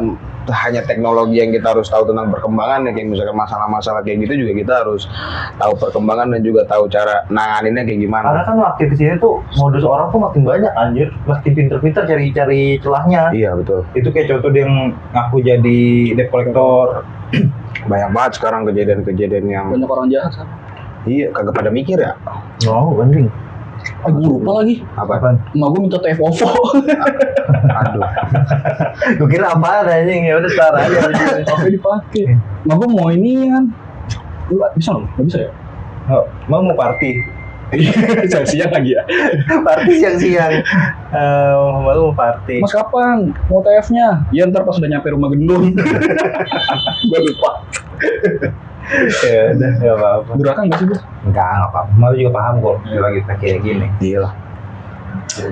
hanya teknologi yang kita harus tahu tentang perkembangan ya, kayak misalkan masalah-masalah kayak gitu juga kita harus tahu perkembangan dan juga tahu cara nanganinnya kayak gimana. Karena kan makin kesini tuh modus orang tuh makin banyak anjir, makin pinter-pinter cari celahnya. Iya betul. Itu kayak contoh dia yang ngaku jadi debt collector. Banyak banget sekarang kejadian-kejadian yang Banyak orang jahat kan. iya kagak pada mikir ya. Oh, anjing. Gue lupa lagi. Apa? Emak gue minta TF OVO. Aduh. Gue kira apaan anjing, ya udah tar aja. Apa dipakai? Emak gue mau ini kan. Lu bisa nggak? Nggak bisa ya? Oh, mau party. Siang lagi ya. Party siang-siang. Mau party. Mas kapan? Mau TF-nya? Ya ntar pas udah nyampe rumah gendong. Gue lupa. Ya udah, nggak apa-apa. Durakan nggak sih gue? Enggak apa-apa. Malu juga paham kok lagi kayak gini. Iya lah.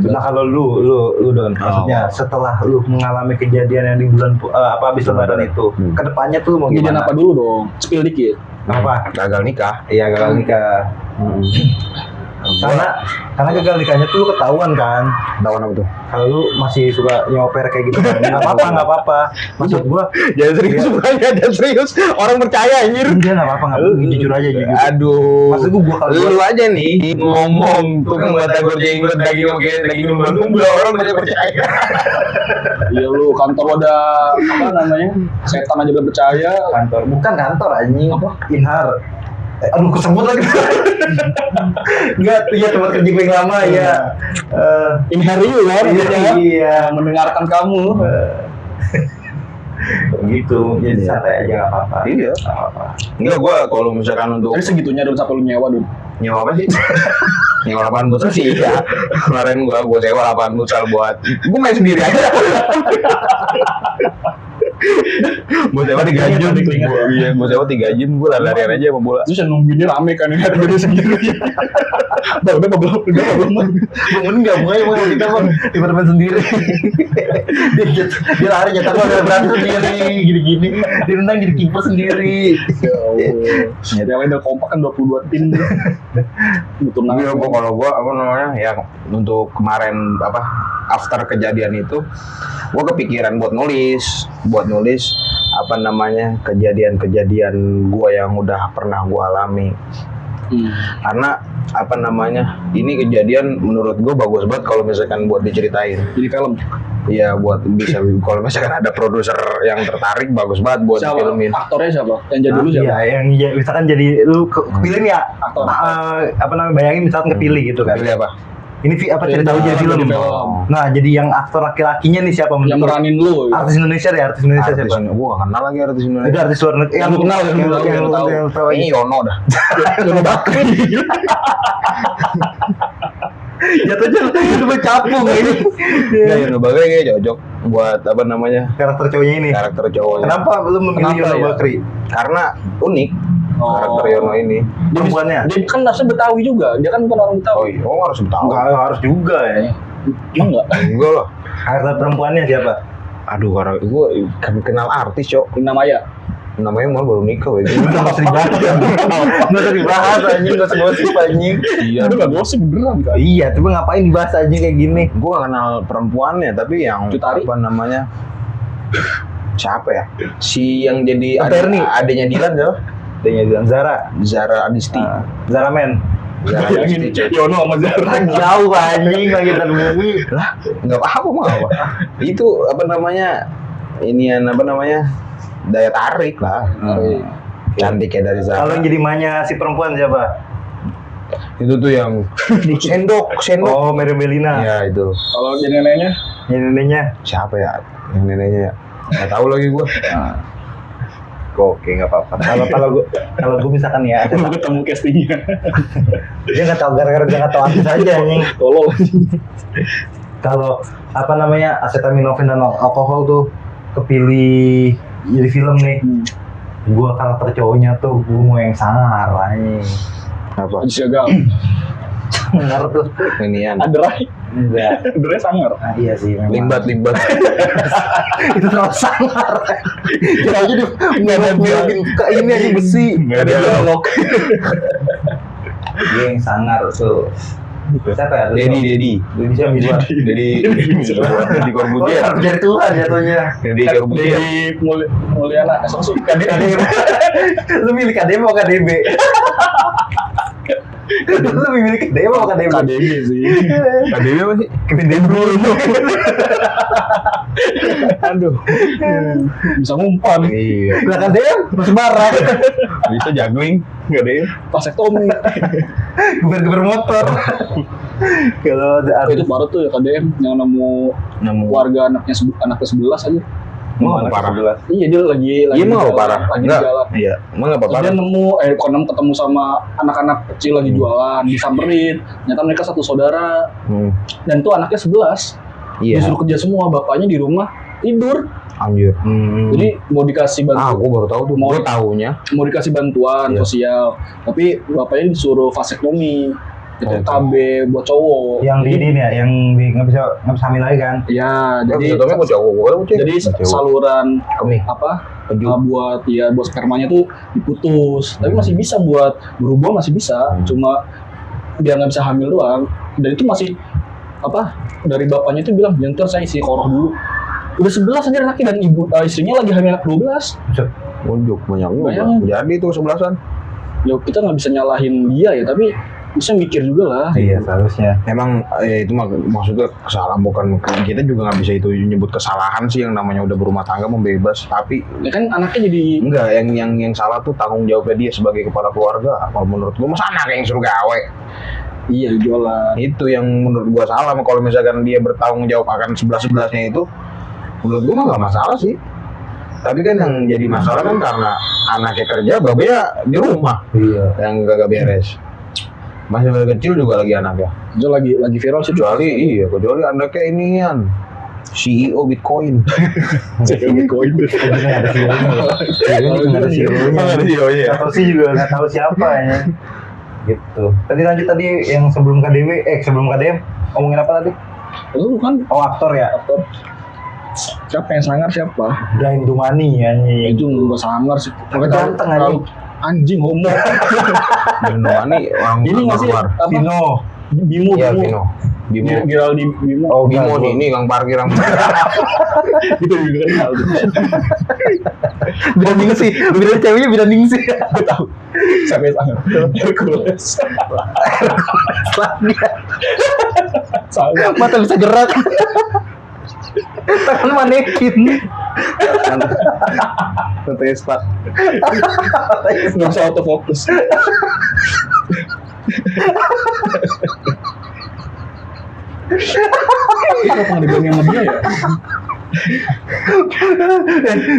Nah kalau lu Don, maksudnya setelah lu mengalami kejadian yang di bulan habis lebaran itu, kedepannya tuh mau Kejadian gimana? apa dulu dong? Spill dikit. Apa? Gagal nikah. Iya gagal nikah. Karena gagal nikahnya tuh lu ketahuan kan. Tahu apa tuh? Kalau lu masih suka nyoper kayak gitu kan, nggak apa-apa. Maksud gua, Jangan serius banget, jangan serius. Orang percaya anjir. enggak nggak apa-apa, jujur aja jujur. Aduh. Maksud gua kalau lu aja nih ngomong tukang batagor jenggot daging lumba-lumba orang pada percaya. Iya lu kantor ada apa namanya? Setan aja belum percaya. kantor, bukan kantor anjing. Apa? Inhar. Aduh kesebut lagi. Enggak, iya tempat kerja gue yang lama ya. Inheriu kan? Iya. Mendengarkan kamu. Gitu, jadi santai aja nggak apa-apa. Iya. Nggak apa-apa. Enggak gua kalau misalkan untuk Jadi segitunya dong sampai lu nyewa dulu. nyewa apa sih? Nyewa lapangan futsal sih ya. Kemarin gua sewa lapangan futsal buat gua main sendiri aja. Buat sewa 3 jam. Iya, buat sewa 3 jam gua lari-larian aja sama bola. Terus yang nungguinnya rame kan ya, ada sendiri. Udah belum. Bangun nggak, mau kita bang di apartemen sendiri. dia lari nyetak bola berantem sendiri, gini-gini. Dia nendang jadi kiper sendiri. Ya Allah. Yang lain udah kompak kan 22 tim. Betul Iya, kalau gua apa namanya ya untuk kemarin apa after kejadian itu gua kepikiran buat nulis apa namanya kejadian-kejadian gua yang udah pernah gua alami. Karena apa namanya ini kejadian menurut gue bagus banget kalau misalkan buat diceritain. Jadi film. Iya buat bisa kalau misalkan ada produser yang tertarik bagus banget buat Siapa? filmin. Aktornya siapa? Yang jadi dulu siapa? Iya, yang misalkan jadi lu kepilih nih ya, Aktor. apa namanya bayangin misalkan kepilih gitu kan. Pilih apa? Ini apa cerita lu jadi film? Jadi film. Nah, jadi yang aktor laki-lakinya nih siapa Yang menurut lu? meranin lu. Gitu. Artis Indonesia deh, artis Indonesia Artis siapa? ini, gua gak kenal lagi artis Indonesia. Itu artis luar negeri Yang lu kenal, yang lu tahu. yang lu tahu Ini aja. Yono dah. Jono Bakri. Jatuhnya itu capung ini. Nah, Yono Bakri kayak cocok buat apa namanya Karakter cowoknya ini. karakter cowoknya. Kenapa lu memilih Kenapa Yono ya? Bakri? Karena unik karakter Yono ini. Perempuannya? Dia kan asli Betawi juga. Dia kan bukan orang Oh Betawi. iya, oh harus tahu. Enggak harus juga ya. Emang enggak? Enggak lah. Karakter perempuannya siapa? Aduh, karena gue kenal artis, Cok. Lina Maya. Namanya malah baru nikah, weh. Udah nggak usah dibahas ya. Nggak usah dibahas anjing, nggak usah gosip anjing. Iya. Itu enggak gosip beneran kan? Iya, tapi ngapain dibahas anjing kayak gini? Gue gak kenal perempuannya, tapi yang Cut Tari? apa namanya? Siapa ya? Si yang jadi Terni. adanya Dilan siapa? Adanya bilang Zara. Zara Adisti. Zara Men. Zara Bayangin Adisti, Cok. Yono sama Zara. Jauh anjing lagi movie. Lah, enggak apa-apa mah apa. Itu apa namanya? Inian apa namanya? Daya tarik lah. Cantiknya dari Zara. Kalau yang jadi mahnya si perempuan siapa? Itu tuh yang sendok. Oh, Mary Belina. Ya itu. Kalau jadi neneknya, Yang neneknya. Siapa ya? Yang neneknya ya? Nggak tahu lagi gua. Oke, nggak apa-apa. Kalau gue misalkan ya, ada, belum ketemu castingnya. dia nggak tahu gara-gara dia nggak tahu artis aja anjing. Tolol. Kalau apa namanya acetaminophen dan alkohol tuh kepilih jadi film nih. Gue karakter cowoknya tuh gue mau yang sangar anjing. Apa? Jaga. Sangar tuh. Inian. Adrai. Enggak. Adrai sangar. Nah, iya sih memang. Limbat. Itu terlalu sangar. Kita aja nggak ada bikin ke ini aja besi. Nggak ada dialog. Dia yang sangar tuh. Siapa ya? Dedi Corbuzier. Dari Tuhan jatuhnya. Dedi Corbuzier. Dari Mulyana asal KDB. Lu milih KDB mau KDB? Lu milih KDB mau KDB? KDB sih. KDB apa sih? Kevin De Bruyne. Aduh. Bisa ngumpan. Iya. Lah KDB masih barang. Bisa juggling. KDB. Vasektomi. Geber motor. Kalau Itu baru tuh ya KDM yang nemu warga anaknya 11 aja. Parah. Iya dia lagi Iya emang jalan, apa parah? lagi Enggak. jalan. Iya. Emang apa Terus parah? dia ketemu sama anak-anak kecil lagi jualan, disamperin. Ternyata mereka satu saudara. Dan tuh anaknya 11. Iya. Disuruh kerja semua, bapaknya di rumah tidur. Anjir. Jadi mau dikasih bantuan, Gue baru tahu tuh. Gue taunya. mau dikasih bantuan Iya. sosial, tapi bapaknya disuruh vasektomi, gitu KB buat cowok. yang di ini ya, yang di nggak bisa hamil lagi kan? Ya, Jadi jadi tapi gue cowok. jadi saluran kami. buat spermanya tuh diputus, tapi masih bisa buat berubah, masih bisa, cuma dia nggak bisa hamil doang. Dan itu masih dari bapaknya itu bilang, "Jangan saya isi koroh dulu." Udah 11 aja anaknya, dan istrinya lagi hamil anak 12. Unjuk banyak Bayangin. Jadi tuh 11-an. Ya kita nggak bisa nyalahin dia ya, tapi bisa mikir juga lah. Iya seharusnya. Emang itu maksudnya kesalahan, bukan kita juga nggak bisa itu nyebut kesalahan sih, yang namanya udah berumah tangga membebas. Tapi Ya kan anaknya jadi enggak, yang salah tuh tanggung jawabnya dia sebagai kepala keluarga. Kalau menurut gua masa anak yang suruh gawe. iya jualan. Itu yang menurut gua salah. Kalau misalkan dia bertanggung jawab akan 11-11-nya itu, menurut gua mah nggak masalah sih. Tapi kan yang jadi masalah kan karena anaknya kerja, babenya di rumah Iya. yang gak beres. Masih kecil juga lagi anaknya. Itu lagi viral sih. Kecuali anaknya inian CEO Bitcoin. Bitcoin. Nggak ada CEO-nya. Nggak tahu sih juga, nggak tahu siapa ya. Gitu. Tadi lanjut tadi yang sebelum KDM ngomongin apa tadi? Lu kan Oh aktor ya. aktor. Siapa yang sangar siapa? Brian Dumani ya. Itu nggak sangar sih. Ganteng anjing. Anjing homo. Ini orang Ini nggak sih? luar. Apa? Pino. Bimo. Iya, Bimo. Viral di Bimo. Oh, Bimo enggak, nih, ini Kang Parkir yang Gitu juga kenal. Bidang ningsih. Bidang ceweknya bidang ningsih. Gue tahu. Sampai sangar. Hercules. Sangar. Mata bisa gerak. Tangan manekin. Testa. Nggak bisa autofocus. Kenapa nggak dibilang sama dia ya?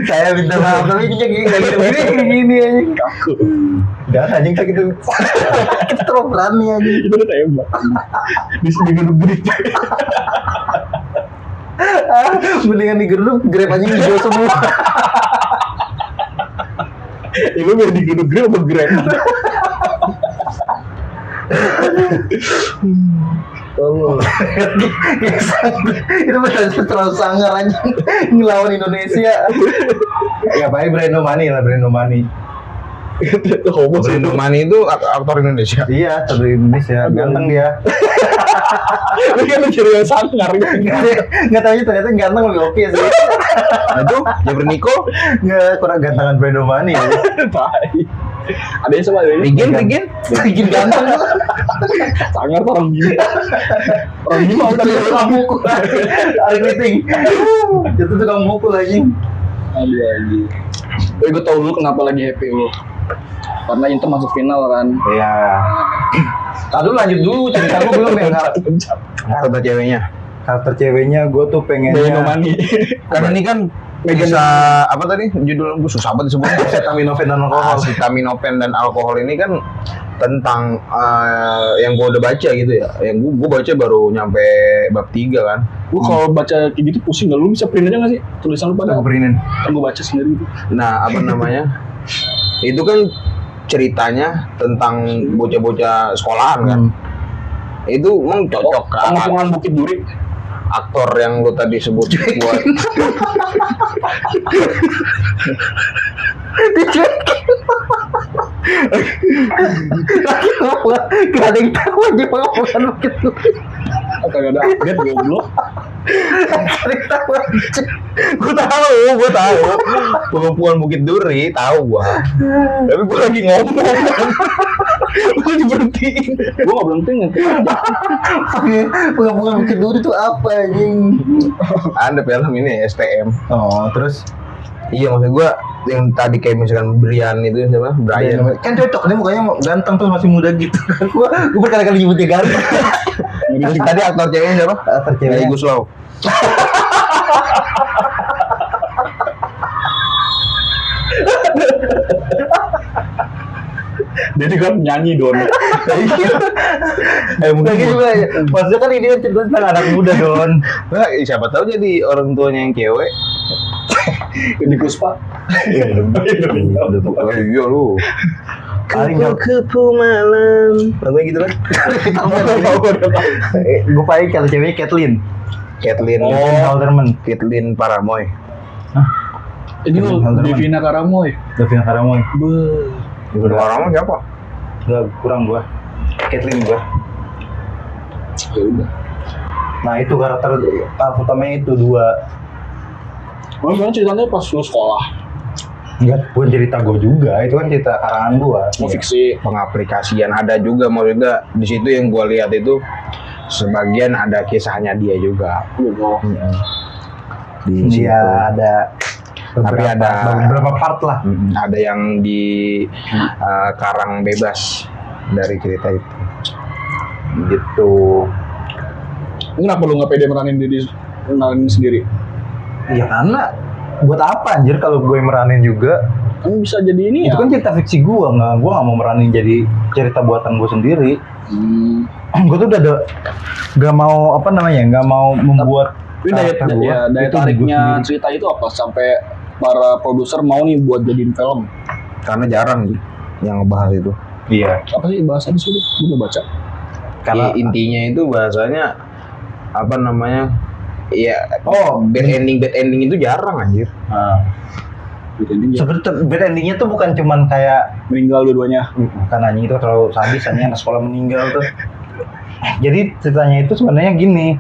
Saya minta maaf tapi ini gini anjing. Kaku. Udah anjing kita gitu. Kita terlalu berani anjing. Itu udah tembak. Di sini gedung-gedung. Mendingan digeruduk grab anjing dijual semua. Lu biar di gedung-gedung apa grab? Oh. Itu benar terlalu sangar anjing ngelawan Indonesia. Ya baik Brian Domani. Itu homo sih. Brandon Mani itu aktor Indonesia. Iya, dari Indonesia. Ganteng dia. Lu kan mencari yang sangar. Nggak tahu ternyata ganteng lebih oke sih. Itu Jeffrey Nico, Nggak kurang gantengan Brian Domani ya. Tai. Ada yang sama ini. Rigin Ganteng. Sangar orang gila. Orang gila udah Tukang mukul. Hari meeting. Itu tukang mukul anjing. Aduh. Gue tau lu kenapa lagi happy lu. Karena Inter masuk final kan. Iya. Tadi lanjut dulu cerita gue belum ya. karakter ceweknya. Karakter ceweknya gue tuh pengennya. Brandon Mani. Kan ini kan bisa apa tadi judul gue susah banget disebutnya. Acetaminophen dan alkohol. Acetaminophen dan alkohol ini kan tentang yang gue udah baca gitu ya. Yang gue baca baru nyampe bab 3 kan. Lu kalau baca kayak gitu pusing gak? Lu bisa print aja gak sih? Tulisan lu pada. Aku perintin. Kan gue baca sendiri gitu. Nah, apa namanya? Itu kan ceritanya tentang bocah-bocah sekolahan kan. Itu emang cocok kan Pengepungan Bukit Duri. aktor yang lu tadi sebut buat Dicuekin. Gak ada yang tahu aja omongan Bukit Duri. Kagak ada update goblok. Gak ada yang tahu aja. Gue tahu. Pengepungan Bukit Duri tahu gua. Tapi gua lagi ngomong. Gua diberhentiin. Gua enggak berhenti ngerti. Pengepungan Bukit Duri itu apa anjing? Ada film ini STM. Oh, terus Iya maksud gua yang tadi kayak misalkan Brian itu siapa? Brian. kan cocok dia mukanya ganteng terus masih muda gitu. gua berkali-kali nyebut dia ganteng. Terus tadi aktor ceweknya siapa? Aktor ceweknya. Melly Goeslaw. Dia kan nyanyi Don. Mungkin juga ya. Maksudnya kan ini kan cerita tentang anak muda Don. Nah, siapa tahu jadi orang tuanya yang cewek. Ini Kuspa. Iya lu. Paling Kupu malam. Lagunya gitu kan? gue paling kalau ceweknya Caitlyn Halderman. Caitlyn Paramoy. Ini lo Devina Karamoy. Davina Karamoy. Paramoy siapa? Enggak, kurang gua. Caitlyn gua. Ya udah. Nah itu karakter utamanya itu dua. Oh, gimana ceritanya pas lu sekolah? Enggak, bukan cerita gua juga, itu kan cerita karangan gua. Mau fiksi. Pengaplikasian ada juga maksudnya di situ yang gua lihat itu sebagian ada kisahnya dia juga. Di situ. Dia ada Tapi ada beberapa part lah. Ada yang di karang bebas dari cerita itu. Gitu. Kenapa lu nggak pede meranin sendiri? Ya karena buat apa anjir kalau gue meranin juga? Kan bisa jadi ini Itu ya. kan cerita fiksi gua nggak mau meranin jadi cerita buatan gua sendiri. Gue tuh udah nggak mau nggak mau membuat Tapi daya tariknya cerita itu apa sampai para produser mau nih buat jadiin film? Karena jarang yang ngebahas itu. Iya. Apa sih bahasannya sih? Gue udah baca. Karena intinya itu bahasanya apa namanya? Iya. Oh, bad ending itu jarang anjir. sebenarnya bad endingnya tuh bukan cuman kayak Meninggal dua-duanya. bukan anjing itu terlalu sadis anjing anak sekolah meninggal tuh. Jadi ceritanya itu sebenarnya gini.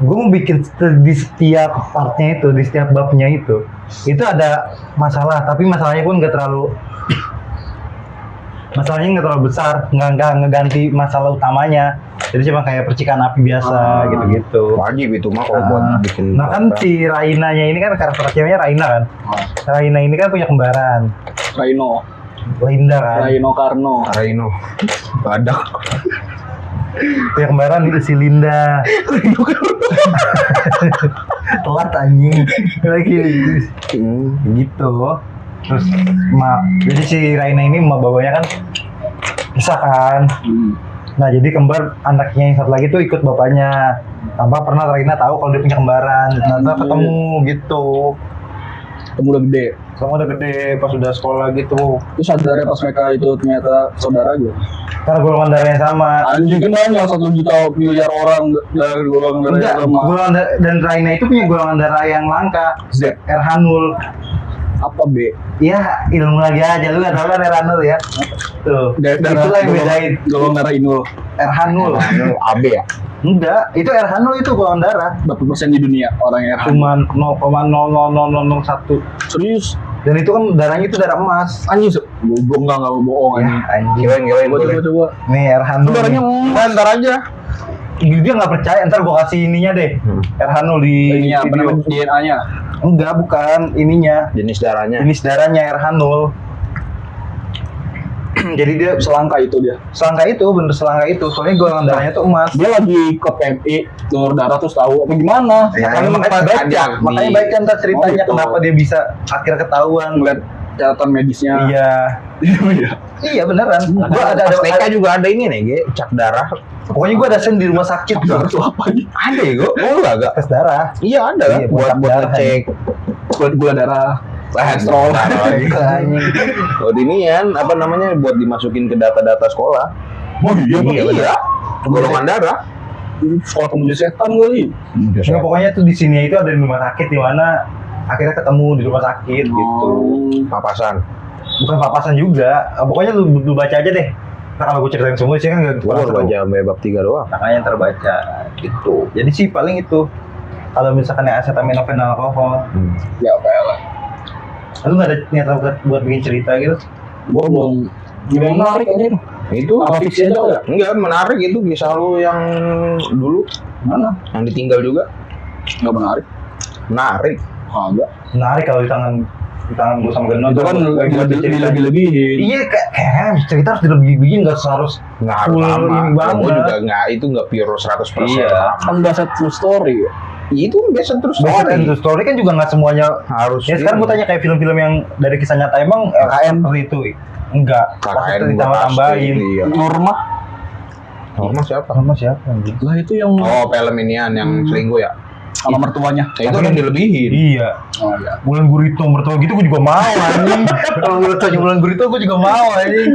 Gue mau bikin di setiap partnya itu, di setiap babnya itu ada masalah, tapi masalahnya pun nggak terlalu besar, nggak ngeganti masalah utamanya. Jadi cuma kayak percikan api biasa gitu-gitu. Wajib itu mah kalau buat bikin. Nah kan si Rainanya ini kan karakter ceweknya Raina kan. Raina ini kan punya kembaran. Linda kan. Raino Karno. Raino. Badak. Punya kembaran itu si Linda. Telat anjing. Lagi gitu. Terus jadi si Raina ini emak bapaknya kan pisah kan. Nah jadi kembar anaknya yang satu lagi tuh ikut bapaknya tanpa pernah Raina tahu kalau dia punya kembaran. Ternyata ketemu gitu. Kamu udah gede. Kamu udah gede pas udah sekolah gitu. Terus sadarnya pas mereka itu ternyata saudara aja. Karena golongan darahnya sama. Anjing kan banyak 1 juta miliar orang dari golongan darah Enggak, yang sama. dan Raina itu punya golongan darah yang langka. Z. Erhanul. Apa B? Ya ilmu lagi aja, lu gak tau kan Erhanul ya. Tuh, itulah yang bedain. Golongan darah Inul. Erhanul. AB ya? Enggak, itu Erhanul itu golongan darah. Berapa persen di dunia orang yang Cuman 0,00001. serius? Dan itu kan darahnya itu darah emas. Anjing, goblok enggak bohong Ya, anjing. anjing. Coba. Nih Erhanul. Darahnya nih. Ntar aja. Dia nggak percaya, ntar gua kasih ininya deh. Erhanul di Ininya apa video. namanya DNA-nya? Enggak, bukan ininya. Jenis darahnya. Jenis darahnya Erhanul. Jadi dia Selangka itu dia. selangka itu, bener selangka itu. Soalnya golongan darahnya tuh emas. Dia lagi ke PMI, donor darah terus tahu apa gimana? Ya, Makanya baca, makanya baca ntar ceritanya Oh, gitu. kenapa dia bisa akhirnya ketahuan. Ngeliat catatan medisnya. Iya. Iya beneran. Gua ada TK juga ada ini nih, cak darah. Pokoknya gua ada sen di rumah sakit tuh. Itu apa nih? Ada ya, gua agak. Tes darah. Iya ada lah, Iya, buat darah. ngecek. Gula darah. Kolesterol. Buat inian, apa namanya, buat dimasukin ke data-data sekolah. Oh iya, Iya. Golongan darah. Sekolah pemuja setan kali. Nah, pokoknya tuh di sini itu ada di rumah sakit di mana akhirnya ketemu di rumah sakit gitu. Papasan. bukan papasan juga. Pokoknya lu baca aja deh. Nah, kalau gue ceritain semua sih kan nggak Gua baru baca sampai bab 3 doang. makanya terbaca gitu. Jadi sih paling itu. Kalau misalkan yang acetaminophen dan alkohol, Ya kayak lu nggak ada niat buat bikin cerita gitu? gua belum yang menarik aja tuh. Itu Apa fiksi aja enggak? enggak menarik itu kisah lu yang dulu Mana? yang ditinggal juga. Enggak menarik. Menarik. Enggak. Menarik kalau di tangan gue sama Genon. Itu kan lebih-lebih. Iya kayak cerita harus dilebih-lebihin, nggak harus Nggak harus full lama. ini banget. Gua juga nggak itu nggak pure 100%. Iya. Kan bahasa true story. Itu biasa terus Based on true story kan juga nggak semuanya harus. ya. Sekarang gue tanya kayak film-film yang dari kisah nyata emang KKN. seperti itu enggak KKN pasti gua ditambah-tambahin. pasti, iya. Norma. Norma siapa? Sama siapa anjing? Lah itu yang Oh, film inian yang selingkuh ya. sama mertuanya. Nah, itu kan dilebihin. Iya. Oh iya. Bulan Gurito mertua gitu gue juga mau anjing. Kalau gue tanya bulan Gurito gue juga mau anjing.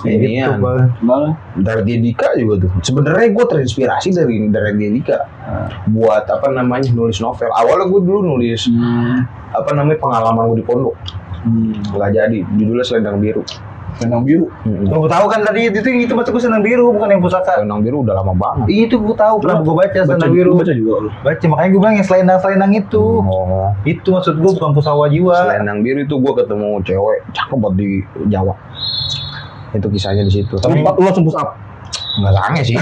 Inian. Bang. Gimana? Dari Dika juga tuh. Sebenarnya gue terinspirasi dari Dika buat apa namanya nulis novel. Awalnya gue dulu nulis apa namanya pengalaman gue di pondok. Nggak jadi. Judulnya Selendang Biru. Benang biru. Lo tahu kan tadi itu baca gue Selendang Biru bukan yang pusaka. Selendang Biru udah lama banget. Itu gue tahu pernah gue baca Selendang Biru. Baca juga lu. Baca makanya gue bilang yang selendang itu. Oh. Itu maksud gue bukan Pusawa Jiwa. Selendang Biru itu gue ketemu cewek cakep banget di Jawa. Itu kisahnya di situ. Lu langsung push up. Nggak sange sih.